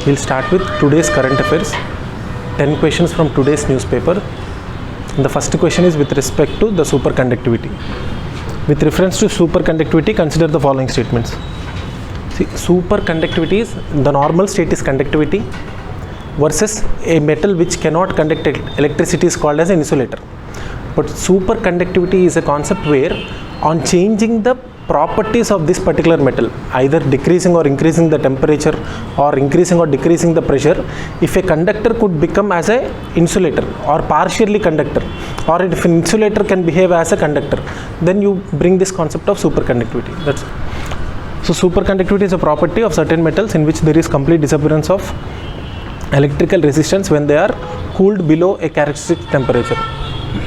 We'll start with today's current affairs. 10 questions from today's newspaper. The first question is with respect to the superconductivity. With reference to superconductivity, consider the following statements. See, superconductivity is the normal state is conductivity versus a metal which cannot conduct electricity is called as an insulator. But superconductivity is a concept where on changing the properties of this particular metal, either decreasing or increasing the temperature or increasing or decreasing the pressure, if a conductor could become as a insulator or partially conductor, or if an insulator can behave as a conductor, then you bring this concept of superconductivity. That's so superconductivity is a property of certain metals in which there is complete disappearance of electrical resistance when they are cooled below a characteristic temperature.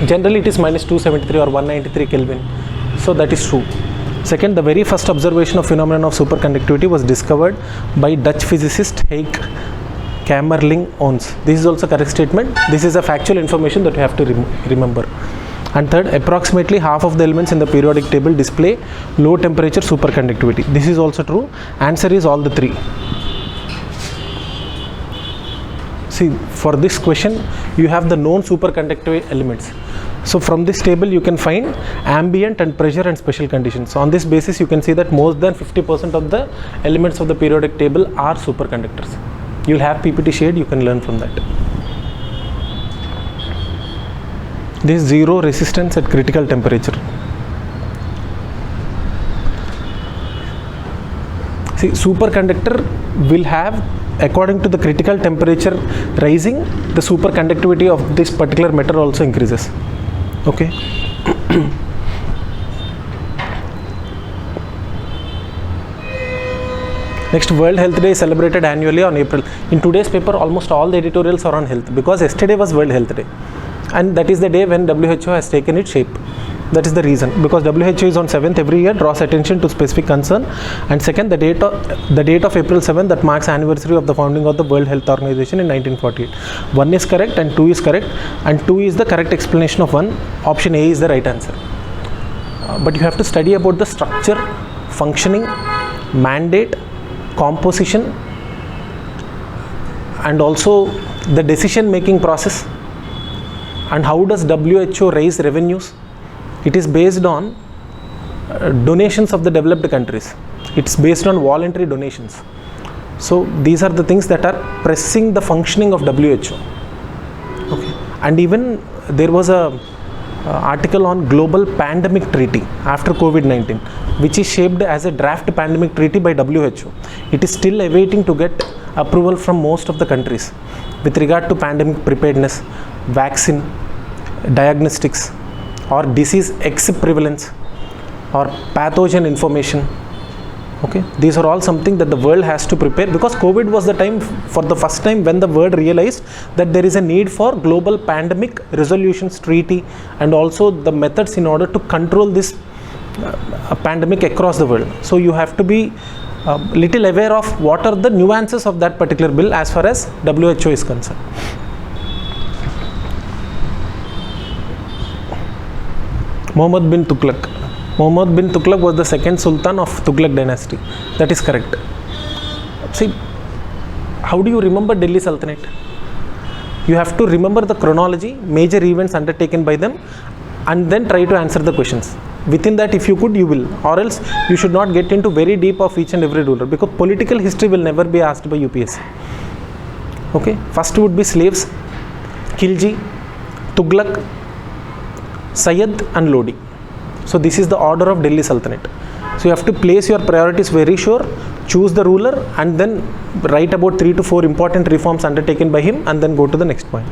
Generally it is minus 273 or 193 Kelvin. So that is true. Second, the very first observation of phenomenon of superconductivity was discovered by Dutch physicist Henk Kamerlingh-Onnes. This is also correct statement. This is a factual information that you have to remember. And third, approximately half of the elements in the periodic table display low temperature superconductivity. This is also true. Answer is all the three. See, for this question, you have the known superconductive elements. So from this table you can find ambient and pressure and special conditions. So on this basis you can see that more than 50% of the elements of the periodic table are superconductors. You will have PPT shared, you can learn from that. This is zero resistance at critical temperature. See, superconductor will have, according to the critical temperature rising, the superconductivity of this particular metal also increases. Okay. Next, World Health Day is celebrated annually on April. In today's paper, almost all the editorials are on health because yesterday was World Health Day, and that is the day when WHO has taken its shape. That is the reason, because WHO is on 7th every year, draws attention to specific concern, and second, the date of April 7th, that marks anniversary of the founding of the World Health Organization in 1948. 1 is correct and 2 is correct, and 2 is the correct explanation of 1. Option A is the right answer. But you have to study about the structure, functioning, mandate, composition, and also the decision making process, and how does WHO raise revenues. It is based on donations of the developed countries. It's based on voluntary donations. So these are the things that are pressing the functioning of WHO. Okay. And even there was a article on global pandemic treaty after COVID-19, which is shaped as a draft pandemic treaty by WHO. It is still awaiting to get approval from most of the countries with regard to pandemic preparedness, vaccine, diagnostics, or disease X prevalence, or pathogen information. Okay, these are all something that the world has to prepare, because COVID was the time, for the first time, when the world realized that there is a need for global pandemic resolutions treaty and also the methods in order to control this pandemic across the world. So you have to be little aware of what are the nuances of that particular bill as far as WHO is concerned. Muhammad bin Tughlaq. Muhammad bin Tughlaq was the second Sultan of Tughlaq dynasty. That is correct. See, how do you remember Delhi Sultanate? You have to remember the chronology, major events undertaken by them, and then try to answer the questions. Within that, if you could, you will, or else you should not get into very deep of each and every ruler, because political history will never be asked by UPSC. Okay, first would be slaves, Khilji, Tughlaq, Sayyid and Lodi. So this is the order of Delhi Sultanate. So you have to place your priorities very sure, choose the ruler, and then write about 3 to 4 important reforms undertaken by him, and then go to the next point.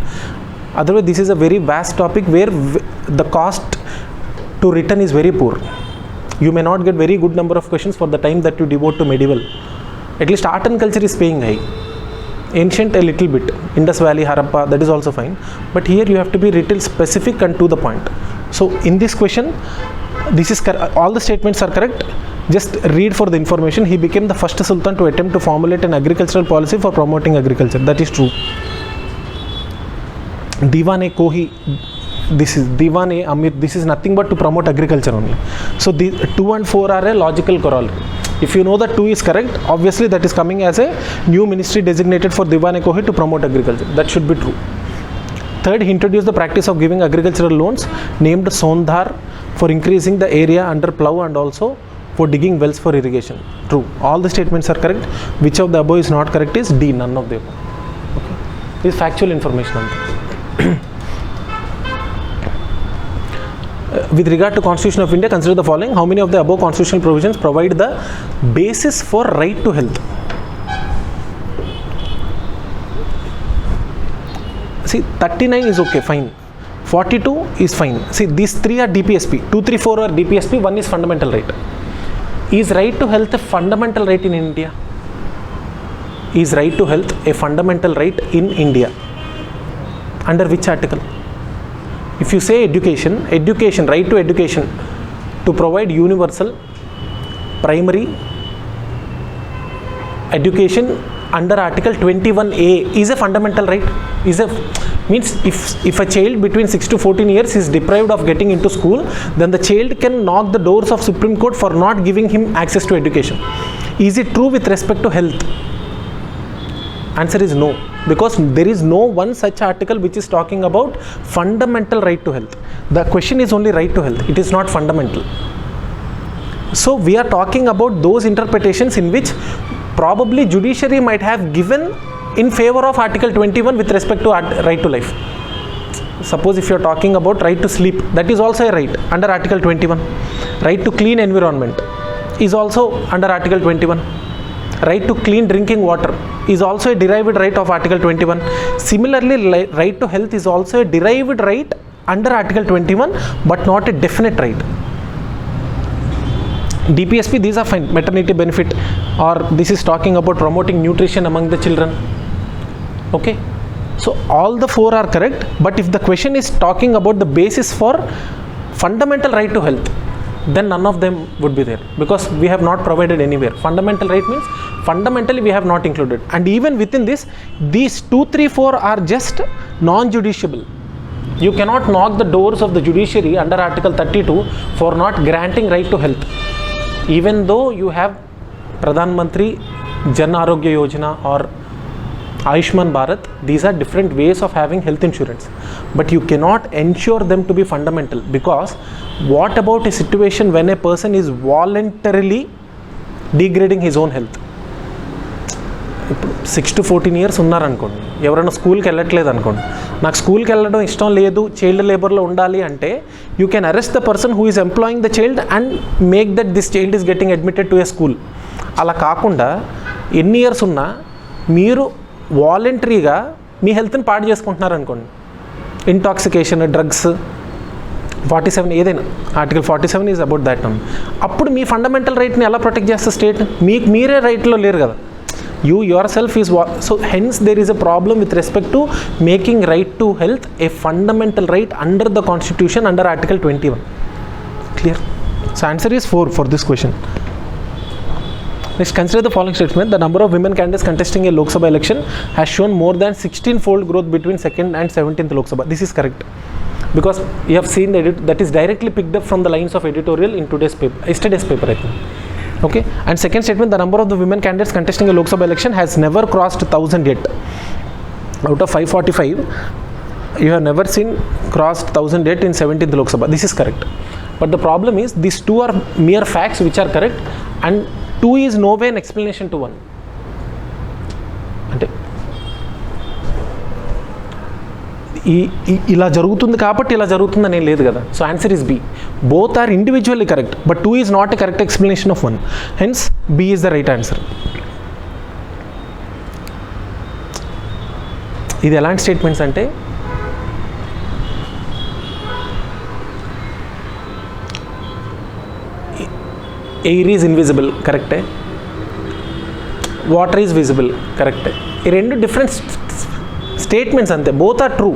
Otherwise, this is a very vast topic where the cost to return is very poor. You may not get very good number of questions for the time that you devote to medieval. At least art and culture is paying high. Ancient a little bit, Indus Valley, Harappa, that is also fine. But here you have to be little specific and to the point. So in this question, this is all the statements are correct. Just read for the information. He became the first Sultan to attempt to formulate an agricultural policy for promoting agriculture. That is true. Diwan-e-Kohi, this is Diwan-e-Amir, this is nothing but to promote agriculture only. So the 2 and 4 are a logical corollary. If you know that 2 is correct, obviously that is coming as a new ministry designated for Diwan-e-Kohi to promote agriculture. That should be true. Third, he introduced the practice of giving agricultural loans named Sondhar for increasing the area under plough and also for digging wells for irrigation. True. All the statements are correct. Which of the above is not correct is D, none of the above. Okay. This is factual information. With regard to Constitution of India, consider the following. How many of the above constitutional provisions provide the basis for right to health? See, 39 is okay, fine. 42 is fine. See, these 3 are DPSP. 2, 3, 4 are DPSP. 1 is fundamental right. Is right to health a fundamental right in India? Is right to health a fundamental right in India? Under which article? If you say education, right to education, to provide universal primary education under Article 21A is a fundamental right. Means if a child between 6 to 14 years is deprived of getting into school, then the child can knock the doors of Supreme Court for not giving him access to education. Is it true with respect to health? Answer is no, because there is no one such article which is talking about fundamental right to health. The question is only right to health. It is not fundamental. So we are talking about those interpretations in which probably judiciary might have given in favor of Article 21 with respect to right to life. Suppose if you are talking about right to sleep, that is also a right under Article 21. Right to clean environment is also under Article 21. Right to clean drinking water is also a derived right of Article 21. Similarly, right to health is also a derived right under Article 21, but not a definite right. DPSP, these are fine. Maternity benefit, or this is talking about promoting nutrition among the children. Okay. So all the 4 are correct, but if the question is talking about the basis for fundamental right to health, then none of them would be there, because we have not provided anywhere. Fundamental right means fundamentally we have not included, and even within this, these 2, 3, 4 are just non-judiciable. You cannot knock the doors of the judiciary under Article 32 for not granting right to health, even though you have Pradhan Mantri Jan Arogya Yojana or Ayushman Bharat. These are different ways of having health insurance, but you cannot ensure them to be fundamental, because what about a situation when a person is voluntarily degrading his own health? 6 to 14 years ఉన్నారనుకోండి, ఎవరైనా స్కూల్కి వెళ్ళట్లేదు అనుకోండి, నాకు స్కూల్కి వెళ్ళడం ఇష్టం లేదు, చైల్డ్ లేబర్లో ఉండాలి అంటే, you can arrest the person who is employing the child and make that this child is getting admitted to A school. అలా కాకుండా ఎన్ని ఇయర్స్ ఉన్నా మీరు వాలంటరీగా మీ హెల్త్ని పాడు చేసుకుంటున్నారు అనుకోండి, ఇంటాక్సికేషన్, డ్రగ్స్, 47 ఏదైనా, ఆర్టికల్ 47 ఈజ్ అబౌట్ దాట్. అప్పుడు మీ ఫండమెంటల్ రైట్ని ఎలా ప్రొటెక్ట్ చేస్తారు స్టేట్? మీకు మీరే రైట్లో లేరు కదా. You yourself is so hence there is a problem with respect to making right to health a fundamental right under the constitution under Article 21. Clear? So answer is 4 for this question. Next, consider the following statement. The number of women candidates contesting a Lok Sabha election has shown more than 16-fold growth between 2nd and 17th Lok Sabha. This is correct, because you have seen that is directly picked up from the lines of editorial in yesterday's paper, I think. Okay, and second statement, the number of the women candidates contesting a Lok Sabha election has never crossed 1000 yet. Out of 545, you have never seen crossed 1000 yet in 17th Lok Sabha. This is correct, but the problem is these 2 are mere facts which are correct, and 2 is no way an explanation to 1. అంటే ఇలా జరుగుతుంది కాబట్టి ఇలా జరుగుతుందని ఏం లేదు కదా. So answer is B. Both are individually correct, but 2 is not a correct explanation of 1. Hence B is the right answer. ఇది ఎలాంటి స్టేట్మెంట్స్ అంటే, ఎయిర్ ఈజ్ ఇన్విజిబుల్, కరెక్టే. వాటర్ ఈజ్ విజిబుల్, కరెక్టే. ఈ 2 డిఫరెంట్ స్టేట్మెంట్స్ అంతే, బోత్ ఆర్ ట్రూ,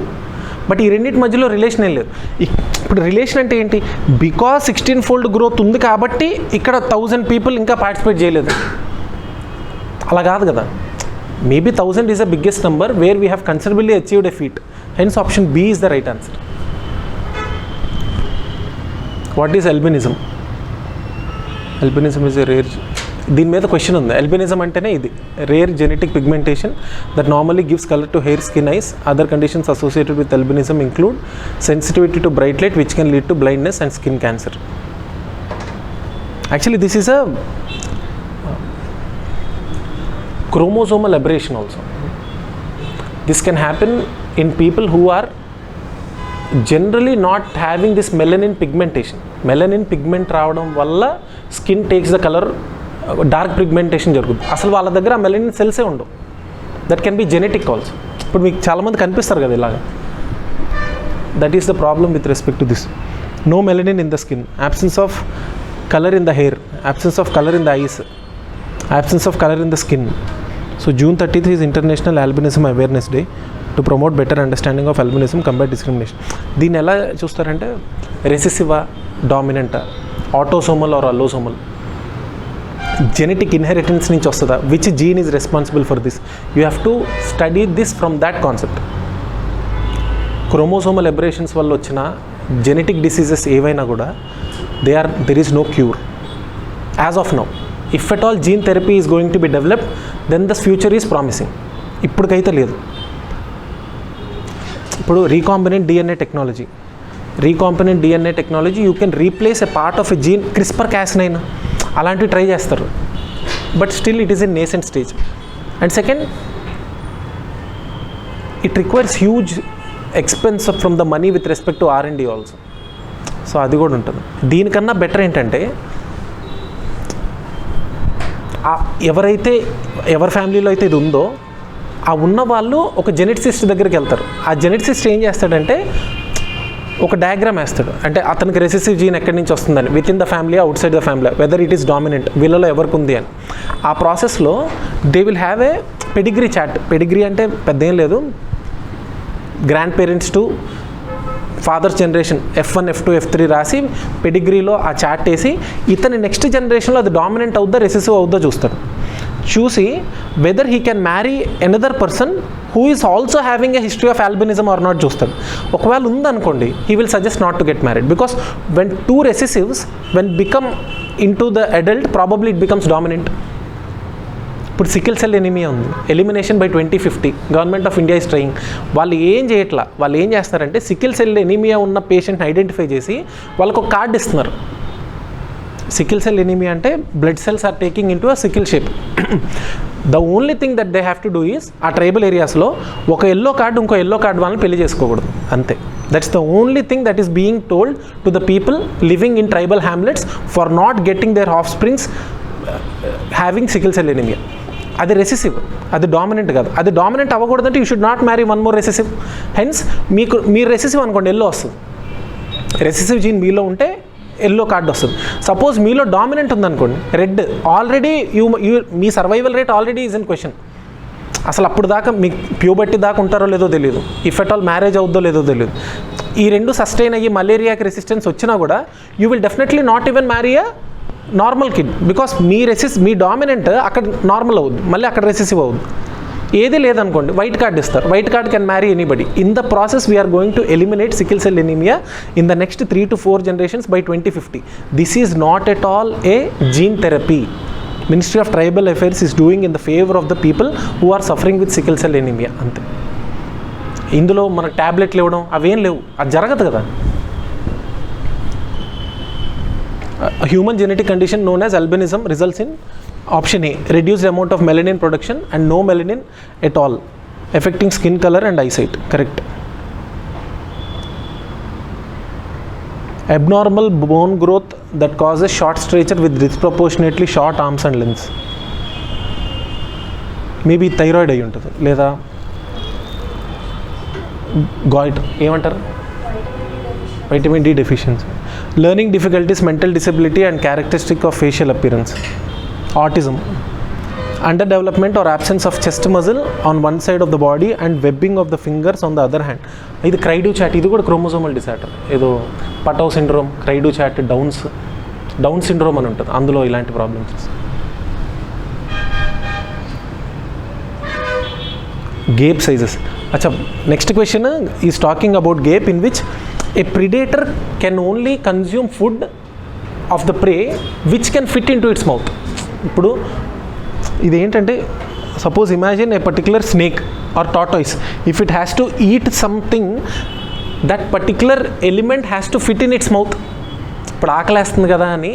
బట్ ఈ రెండింటి మధ్యలో రిలేషన్ ఏం లేదు. ఇప్పుడు రిలేషన్ అంటే ఏంటి? బికాస్ 16-fold గ్రోత్ ఉంది కాబట్టి ఇక్కడ 1000 పీపుల్ ఇంకా పార్టిసిపేట్ చేయలేదు, అలా కాదు కదా. Maybe 1000 is the biggest number where we have considerably achieved a feat. Hence option B is the right answer. What is albinism? Albinism is a rare దీని మీద క్వశ్చన్ ఉంది. అల్బినిజం అంటేనే ఇది, rare genetic pigmentation that normally gives colour to hair, skin, ice. Other conditions associated with albinism include sensitivity to bright light which can lead to blindness and skin cancer. Actually this is a chromosomal aberration also. This can happen in people who are generally not having this melanin pigmentation. Melanin pigment రావడం వల్ల skin takes the colour, dark pigmentation జరుగుతుంది. అసలు వాళ్ళ దగ్గర melanin సెల్సే ఉండవు. That can be genetic also. ఇప్పుడు మీకు చాలామంది కనిపిస్తారు కదా ఇలాగా. That is the problem with respect to this. No melanin in the skin, absence of color in the hair, absence of color in the eyes, absence of color in the skin. So June 30th is International Albinism Awareness Day to promote better understanding of albinism, combat discrimination. దీన్ని ఎలా చూస్తారంటే రెసిసివా, డామినెంటా, autosomal or allosomal, genetic inheritance నుంచి వస్తుందా, which gene is responsible for this. You have to study this from that concept. Chromosomal aberrations వల్ల వచ్చిన genetic diseases ఏవైనా కూడా there is no cure as of now. If at all gene therapy is going to be developed, then the future is promising. ఇప్పటికైతే లేదు. ఇప్పుడు recombinant DNA technology you can replace a part of a gene. CRISPR Cas nine అలాంటివి try చేస్తారు, but still it is in nascent stage. And second, it requires huge expense from the money with respect to R&D also. So అది కూడా ఉంటుంది. దీనికన్నా better ఏంటంటే ఎవరి ఫ్యామిలీలో అయితే ఇది ఉందో ఆ ఉన్న వాళ్ళు ఒక జెనెటిసిస్ట్ దగ్గరికి వెళ్తారు. ఆ జెనెటిసిస్ట్ ఏం చేస్తాడంటే ఒక డయాగ్రామ్ వేస్తాడు. అంటే అతనికి రెసిసివ్ జీన్ ఎక్కడి నుంచి వస్తుందని, within the family, outside the family, whether it is dominant, వీళ్ళలో ఎవరికి ఉంది అని. ఆ ప్రాసెస్లో they will have a pedigree chart. Pedigree అంటే పెద్ద ఏం లేదు, grandparents to father's generation F1, F2, F3 రాసి పెడిగ్రీలో ఆ చార్ట్ వేసి ఇతని నెక్స్ట్ జనరేషన్లో అది డామినెంట్ అవుద్దా, రెసిసివ్ అవుద్దా చూస్తాడు. చూసి whether he can marry another person who is also having a history of albinism or not చూస్తాడు. ఒకవేళ ఉందనుకోండి, he will suggest not to get married, because when 2 recessives when become into the adult, probably it becomes dominant. ఇప్పుడు sickle cell anaemia ఉంది, elimination by 2050 government of India is trying. వాళ్ళు ఏం చేస్తారంటే sickle cell anaemia ఉన్న పేషెంట్ని identify చేసి వాళ్ళకు ఒక కార్డు ఇస్తున్నారు. సికిల్ సెల్ ఎనీమియా అంటే blood cells are taking into a sickle shape. The only thing that they have to do is ఆ ట్రైబల్ ఏరియాస్లో ఒక ఎల్లో కార్డు ఇంకో ఎల్లో కార్డు వాళ్ళని పెళ్లి చేసుకోకూడదు, అంతే. That's the only thing that is being told to the people living in tribal hamlets for not getting their offsprings having sickle cell anaemia. అది recessive, అది dominant కాదు. అది dominant అవ్వకూడదంటే you should not marry 1 more recessive. Hence మీరు recessive అనుకోండి, yellow వస్తుంది. Recessive gene మీలో ఉంటే ఎల్లో కార్డు వస్తుంది. సపోజ్ మీలో డామినెంట్ ఉందనుకోండి, రెడ్, ఆల్రెడీ మీ survival rate already is in question. అసలు అప్పుడు దాకా మీకు ప్యూబర్టీ దాకా ఉంటారో లేదో తెలియదు, ఇఫ్ ఎట్ ఆల్ మ్యారేజ్ అవుద్దో లేదో తెలియదు. ఈ రెండు సస్టైన్ అయ్యి మలేరియాకి రెసిస్టెన్స్ వచ్చినా కూడా you will definitely not even marry a normal kid, because మీ డామినెంట్ అక్కడ నార్మల్ అవుద్ది, మళ్ళీ అక్కడ రెసిసివ్ అవుద్ది. ఏది లేదనుకోండి, వైట్ కార్డ్ ఇస్తారు. White card can marry anybody. In the process we are going to eliminate sickle cell anaemia in the next 3 to 4 generations by 2050. This is not at all a gene therapy. Ministry of tribal affairs is doing in the favour of the people who are suffering with sickle cell anaemia, అంతే. ఇందులో మనకు ట్యాబ్లెట్లు ఇవ్వడం అవేం లేవు, అది జరగదు కదా. A human genetic condition known as albinism results in option A, reduced amount of melanin production and no melanin at all, affecting skin color and eyesight. Correct. Abnormal bone growth that causes short stature with disproportionately short arms and limbs. Maybe thyroid అయి ఉంటుంది, లేదా goitre ఏమంటారు, vitamin D deficiency. Learning difficulties, mental disability and characteristic of facial appearance. Autism. Underdevelopment or absence of chest muscle on one side of the body and webbing of the fingers on the other hand. ఇది క్రైడు chat, ఇది కూడా chromosomal disorder. ఏదో Patau syndrome, cri du chat, Down syndrome అని ఉంటుంది, అందులో ఇలాంటి problems. Gape sizes. అచ్చా, next question is talking about gape in which a predator can only consume food of the prey which can fit into its mouth. ఇప్పుడు ఇదేంటంటే suppose imagine a particular snake or tortoise, if it has to eat something, that particular element has to fit in its mouth. ఇప్పుడు ఆకలేస్తుంది కదా అని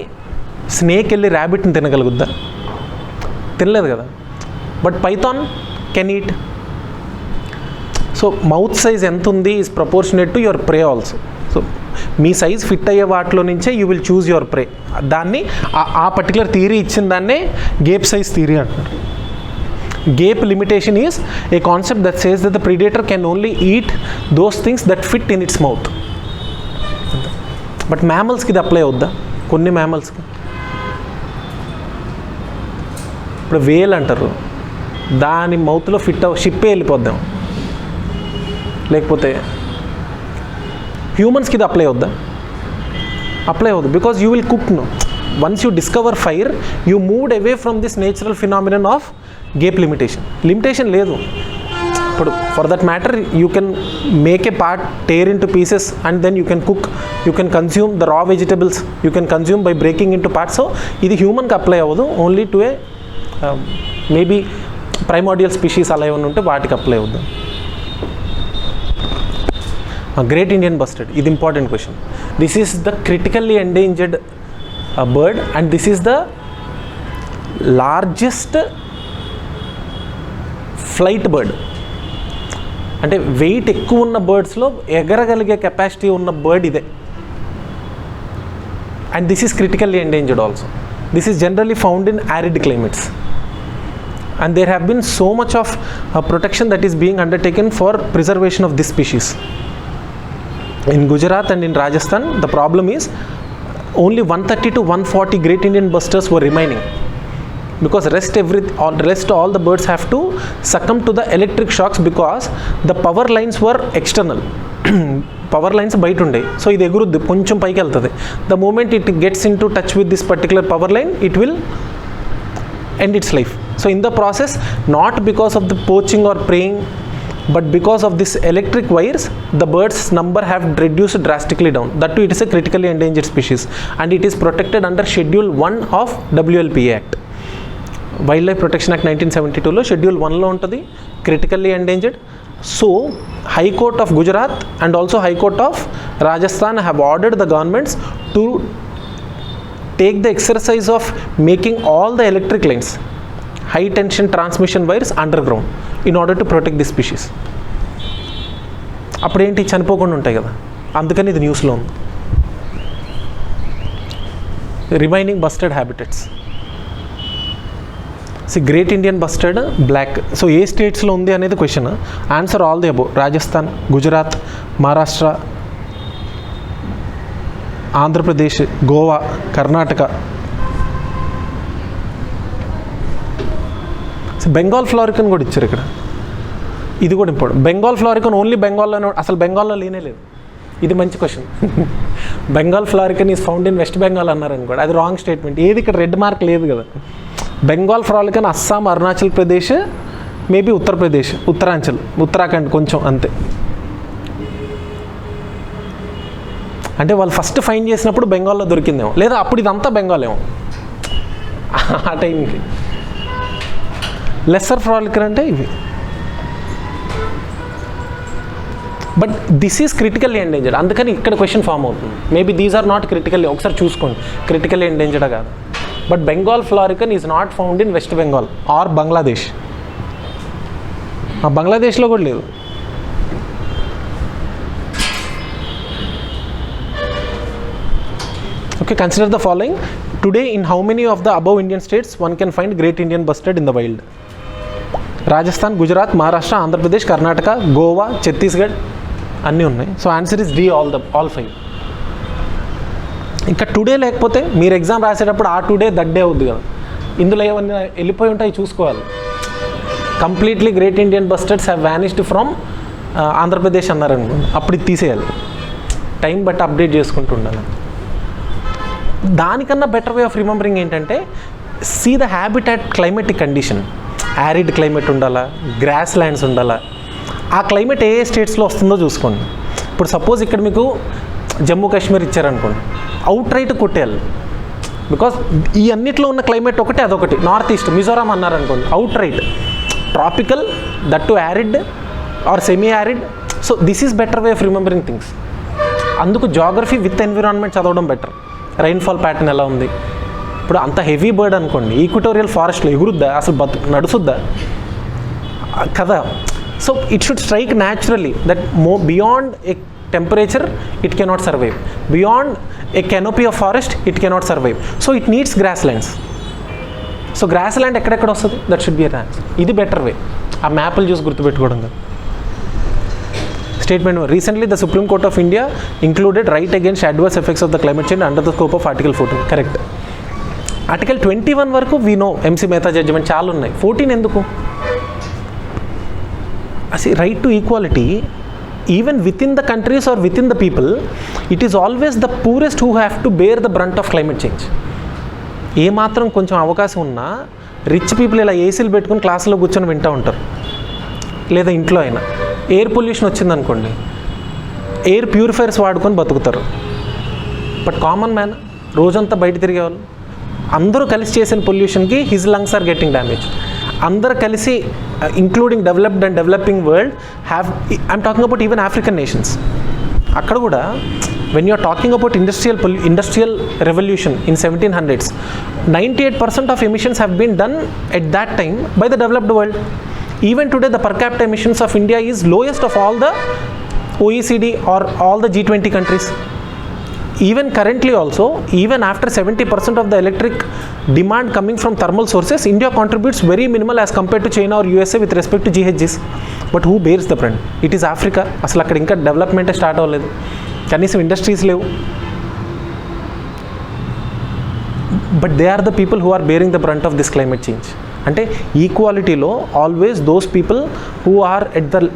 snake వెళ్ళి ర్యాబిట్ని తినగలుగుద్దా? తినలేదు కదా. But python can eat. So mouth size ఎంత ఉంది is proportionate to your prey also. So మీ సైజ్ ఫిట్ అయ్యే వాటిలో నుంచే you will choose your prey. దాన్ని ఆ పర్టికులర్ థియరీ ఇచ్చిన దాన్నే గేప్ సైజ్ థియరీ అంటారు. Gape limitation is a concept that says that the predator can only eat those things that fit in its mouth. But మ్యామల్స్కి ఇది apply అవుద్దా? కొన్ని మ్యామల్స్కి. ఇప్పుడు వేల్ అంటారు, దాని మౌత్లో ఫిట్ షిప్పే వెళ్ళిపోద్దాం. లేకపోతే హ్యూమన్స్కి ఇది అప్లై అవుద్దా? అప్లై అవ్వదు, because you will cook. No, once you discover fire you moved away from this natural phenomenon of gape limitation. Limitation లేదు. ఇప్పుడు for that matter you can make a part, tear into pieces and then you can cook, you can consume the raw vegetables, you can consume by breaking into parts. So ఇది హ్యూమన్కి apply అవ్వదు, only to a maybe primordial species అలా ఏమైనా ఉంటే వాటికి apply అవుద్దాం. Great Indian bustard, ఇది important question. This is the critically endangered bird and this is the largest flight bird. అంటే wait ఎక్కువ ఉన్న బర్డ్స్లో ఎగరగలిగే కెపాసిటీ ఉన్న బర్డ్ ఇదే. And this is critically endangered also. This is generally found in arid climates. And there have been so much of protection that is being undertaken for preservation of this species. In Gujarat and in Rajasthan, the problem is only 130 to 140 great Indian busters were remaining, because all the birds have to succumb to the electric shocks because the power lines were external. Power lines బయట ఉండే, so ఇది ఎగురుద్ది, కొంచెం పైకి వెళ్తుంది. The moment it gets into touch with this particular power line, it will end its life. So in the process, not because of the poaching or preying, but because of this electric wires, the birds number have reduced drastically down. That too, it is a critically endangered species and it is protected under Schedule 1 of WLPA Act. Wildlife Protection Act 1972 లో Schedule 1 లో ఉంటుంది critically endangered. So High Court of Gujarat and also High Court of Rajasthan have ordered the governments to take the exercise of making all the electric lines, high tension transmission wires underground in order to protect this species. అప్పుడు ఏంటి, చనిపోకుండా ఉంటాయి కదా, అందుకని ఇది న్యూస్లో ఉంది. Remaining bustard habitats. Great Indian bustard block. So ఏ స్టేట్స్లో ఉంది అనేది question. Answer all the above. Rajasthan, Gujarat, Maharashtra, Andhra Pradesh, Goa, Karnataka. Bengal florican కూడా ఇచ్చారు ఇక్కడ, ఇది కూడా ఇంపార్టెంట్. బెంగాల్ ఫ్లారికన్ ఓన్లీ బెంగాల్లోనే, అసలు బెంగాల్లో లేనే లేదు. ఇది మంచి question. Bengal florican is found in west Bengal అన్నారని కూడా, అది రాంగ్ స్టేట్మెంట్. ఏది ఇక్కడ రెడ్ మార్క్ లేదు కదా. బెంగాల్ ఫ్లారికన్ అస్సాం, అరుణాచల్ ప్రదేశ్, మేబీ ఉత్తరప్రదేశ్, ఉత్తరాంచల్, ఉత్తరాఖండ్ కొంచెం అంతే. అంటే వాళ్ళు ఫస్ట్ ఫైండ్ చేసినప్పుడు బెంగాల్లో దొరికిందేమో, లేదా అప్పుడు ఇదంతా బెంగాల్ ఏమో ఆ టైంకి. లెస్సర్ ఫ్లారికన్ అంటే ఇవి. But this is critically endangered, అందుకని ఇక్కడ క్వశ్చన్ ఫామ్ అవుతుంది. Maybe these are not critically, ఒకసారి చూసుకోండి క్రిటికల్లీ ఎండేంజర్డా కాదు. But Bengal florican is not found in west Bengal or Bangladesh. బంగ్లాదేశ్లో కూడా లేదు. Okay, consider the following. Today, in how many of the above Indian states one can find great Indian bustard in the wild? Rajasthan, Gujarat, Maharashtra, Andhra Pradesh, Karnataka, Goa, Chhattisgarh, అన్నీ ఉన్నాయి. So answer is D, all 5. ఇంకా today లేకపోతే మీరు exam రాసేటప్పుడు ఆ today that day అవుద్ది కదా, ఇందులో ఏమన్నా వెళ్ళిపోయి ఉంటాయి చూసుకోవాలి. Completely great Indian bustards have vanished from Andhra Pradesh అన్నారనుకోండి, అప్పుడు ఇది తీసేయాలి. టైం బట్టి అప్డేట్ చేసుకుంటూ ఉండాలి. దానికన్నా బెటర్ వే ఆఫ్ రిమెంబరింగ్ ఏంటంటే, see the habitat climatic condition. Arid climate ఉండాలా, గ్రాస్ ల్యాండ్స్ ఉండాలా, ఆ క్లైమేట్ ఏ స్టేట్స్లో వస్తుందో చూసుకోండి. ఇప్పుడు సపోజ్ ఇక్కడ మీకు జమ్మూ కాశ్మీర్ ఇచ్చారనుకోండి, అవుట్ రైట్ కొట్టేయాలి. బికాస్ ఈ అన్నిట్లో ఉన్న క్లైమేట్ ఒకటి అదొకటి. నార్త్ ఈస్ట్ మిజోరాం అన్నారనుకోండి, outright tropical, that too arid or semi arid. So this is better way of remembering things. అందుకు జాగ్రఫీ విత్ ఎన్విరాన్మెంట్ చదవడం బెటర్. రైన్ఫాల్ ప్యాటర్న్ ఎలా ఉంది, ఇప్పుడు అంత హెవీ బర్డ్ అనుకోండి, ఈక్వటోరియల్ ఫారెస్ట్లో ఎగురుద్దా, అసలు నడుసుద్దా కదా. So it should strike naturally that beyond a temperature it cannot survive, beyond a canopy of forest it cannot survive, so it needs grasslands. So grassland ఎక్కడెక్కడ వస్తుంది, that should be an answer. ఇది better way, ఆ మ్యాప్లు చూసి గుర్తుపెట్టుకోవడం కాదు. Statement recently the supreme court of India included right against adverse effects of the climate change under the scope of article 14. Correct. Article 21 వరకు we know MC Mehta judgment చాలా ఉన్నాయి. 14 ఎందుకు? అసలు right to equality even within the countries or within the people, it is always the poorest who have to bear the brunt of climate change. ఏ మాత్రం కొంచెం అవకాశం ఉన్నా rich people ఇలా ఏసీలు పెట్టుకుని క్లాసులో కూర్చొని వింటూ ఉంటారు, లేదా ఇంట్లో అయినా. ఎయిర్ పొల్యూషన్ వచ్చిందనుకోండి, ఎయిర్ ప్యూరిఫైర్స్ వాడుకొని బతుకుతారు. బట్ కామన్ మ్యాన్ రోజంతా బయట తిరిగేవాళ్ళు అందరూ కలిసి చేసిన పొల్యూషన్కి his lungs are getting damage. అందరు కలిసి including developed and developing world have, I'm talking about even African nations. అక్కడ కూడా when you're talking about industrial revolution in 1700s, 98% of emissions have been done at that time by the developed world. Even today the per capital emissions of India is lowest of all the OECD or all the G20 countries. Even currently also, even after 70% of the electric demand coming from thermal sources, India contributes very minimal as compared to China or USA with respect to GHGs. But who bears the brunt? It is Africa. అసలు అక్కడ ఇంకా డెవలప్మెంటే start అవ్వలేదు, కనీసం industries లేవు. But they are the people who are bearing the brunt of this climate change. అంటే ఈక్వాలిటీలో always those people who are at the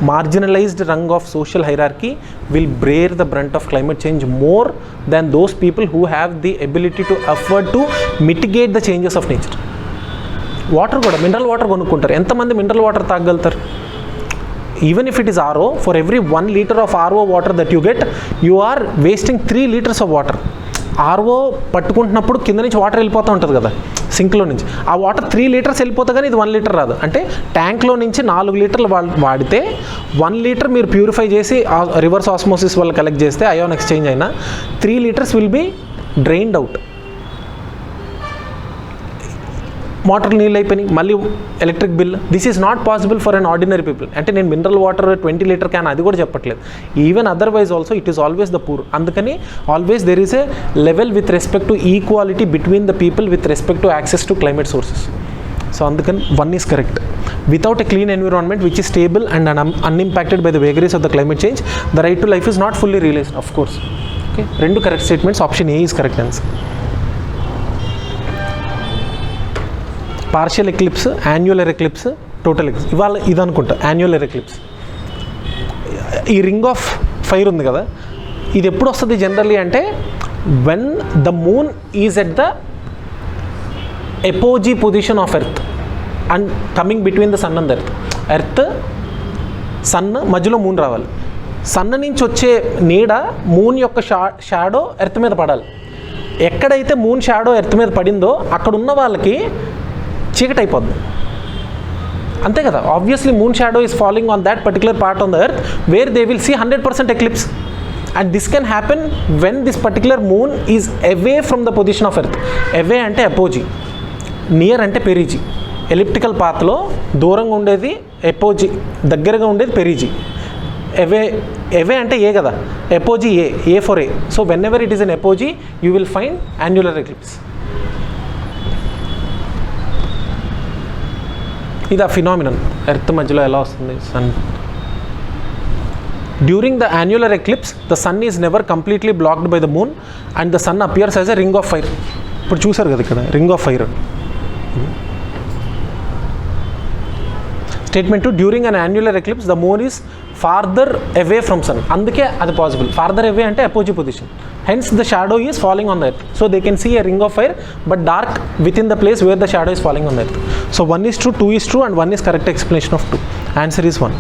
marginalized rung of social hierarchy will bear the brunt of climate change more than those people who have the ability to afford to mitigate the changes of nature. Water కూడా mineral water కొనుక్కుంటారు. ఎంతమంది mineral water తాగలుగుతారు? Even if it is RO, for every 1 liter of RO water that you get, you are wasting 3 liters of water. RO పట్టుకుంటున్నప్పుడు కింద నుంచి water వెళ్ళిపోతూ ఉంటుంది కదా సింక్లో నుంచి, ఆ వాటర్ 3 liters వెళ్ళిపోతా కానీ ఇది 1 liter రాదు. అంటే ట్యాంక్లో నుంచి 4 లీటర్లు వాడితే 1 liter మీరు ప్యూరిఫై చేసి రివర్స్ ఆస్మోసిస్ వల్ల కలెక్ట్ చేస్తే అయాన్ ఎక్స్చేంజ్ అయినా 3 liters will be drained out. Motor నీళ్ళు అయిపోయినాయి, మళ్ళీ electric bill. This is not possible for an ordinary people. అంటే నేను మినరల్ వాటర్ 20 liter క్యాన్ అది కూడా చెప్పట్లేదు. Even otherwise also it is always the poor. అందుకని always there is a level with respect to equality between the people with respect to access to climate sources. So అందుకని 1 is correct. Without a clean environment which is stable and unimpacted by the vagaries of the climate change, the right to life is not fully realised. Of course okay, 2 correct statements. Option A is correct answer. Partial eclipse, annular eclipse, total eclipse. ఇవాళ ఇది అనుకుంటా annular eclipse. ఈ ring of fire ఉంది కదా, ఇది ఎప్పుడు వస్తుంది generally అంటే when the moon is at the apogee position of earth and coming between the sun and earth. Sun మధ్యలో మూన్ రావాలి. సన్ నుంచి వచ్చే నీడ మూన్ యొక్క షాడో ఎర్త్ మీద పడాలి. ఎక్కడైతే మూన్ షాడో ఎర్త్ మీద పడిందో అక్కడ ఉన్న వాళ్ళకి చీకటి అయిపోద్ది, అంతే కదా. Obviously moon shadow is following on that particular part on the earth where they will see 100% eclipse. And this can happen when this particular moon is away from the position of earth. Away అంటే apogee, near అంటే perigee. Elliptical పాత్లో దూరంగా ఉండేది ఎపోజీ, దగ్గరగా ఉండేది perigee. అవే అంటే A కదా, apogee A for A. So whenever it is an apogee you will find annular eclipse. ఇది ఆ ఫినామినన్. ఎర్త్ మధ్యలో ఎలా వస్తుంది sun. During the annular eclipse the sun is never completely blocked by the moon and the sun appears as a ring of fire. ఇప్పుడు చూసారు కదా ఇక్కడ ring of fire. Statement 2, during an annular eclipse the moon is farther away from sun. అందుకే అది possible. Farther అవే అంటే apogee position. Hence the shadow is falling on the earth. So they can see a ring of fire but dark within the place where the shadow is falling on the earth. So 1 is true, 2 is true and 1 is correct explanation of 2. Answer is 1.